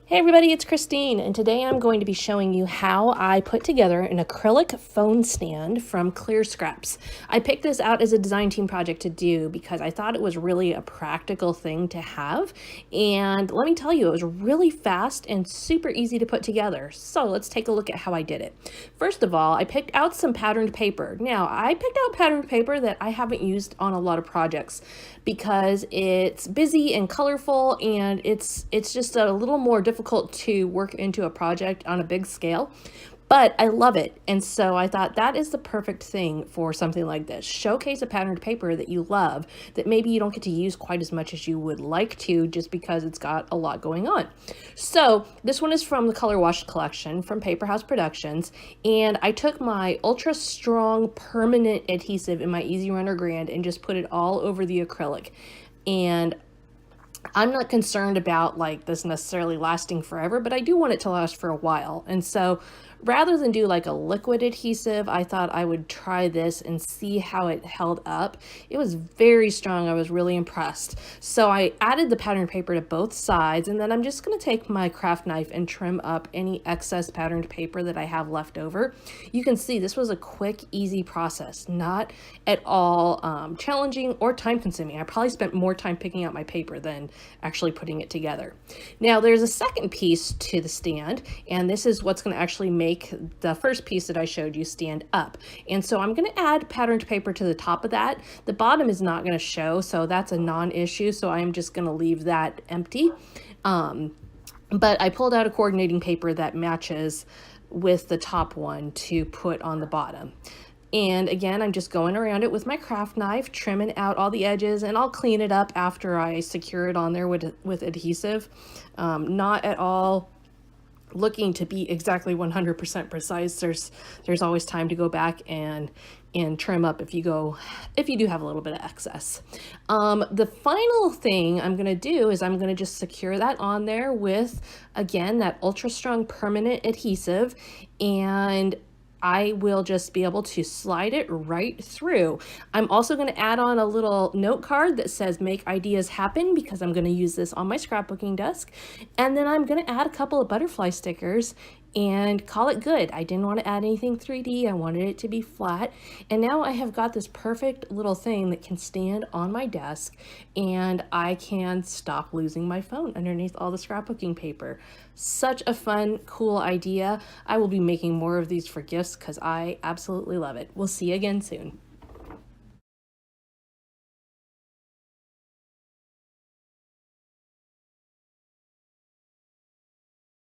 Hey everybody, it's Christine, and today I'm going to be showing you how I put together an acrylic phone stand from clear scraps. I picked this out as a design team project to do because I thought it was really a practical thing to have, and let me tell you, it was really fast and super easy to put together. So let's take a look at how I did it. First of all, I picked out some patterned paper. Now, I picked out patterned paper that I haven't used on a lot of projects because it's busy and colorful, and it's just a little more difficult to work into a project on a big scale. But I love it, and so I thought that is the perfect thing for something like this. Showcase a patterned paper that you love that maybe you don't get to use quite as much as you would like to just because it's got a lot going on. So this one is from the Color Wash collection from Paper House Productions, and I took my ultra strong permanent adhesive in my Easy Runner Grand and just put it all over the acrylic. And I'm not concerned about like this necessarily lasting forever, but I do want it to last for a while. And so rather than do like a liquid adhesive, I thought I would try this and see how it held up. It was very strong. I was really impressed. So I added the patterned paper to both sides, and then I'm just going to take my craft knife and trim up any excess patterned paper that I have left over. You can see this was a quick, easy process, not at all challenging or time consuming. I probably spent more time picking out my paper than actually putting it together. Now there's a second piece to the stand, and this is what's going to actually make the first piece that I showed you stand up. And so I'm going to add patterned paper to the top of that. The bottom is not going to show, so that's a non-issue, so I'm just going to leave that empty. But I pulled out a coordinating paper that matches with the top one to put on the bottom. And again, I'm just going around it with my craft knife, trimming out all the edges, and I'll clean it up after I secure it on there with adhesive. Not at all looking to be exactly 100% precise. There's always time to go back and trim up if you do have a little bit of excess. The final thing I'm going to do is I'm going to just secure that on there with, again, that ultra strong permanent adhesive, and I will just be able to slide it right through. I'm also going to add on a little note card that says "Make Ideas Happen" because I'm going to use this on my scrapbooking desk. And then I'm going to add a couple of butterfly stickers and call it good. I didn't want to add anything 3D. I wanted it to be flat. And now I have got this perfect little thing that can stand on my desk, and I can stop losing my phone underneath all the scrapbooking paper. Such a fun, cool idea. I will be making more of these for gifts because I absolutely love it. We'll see you again soon.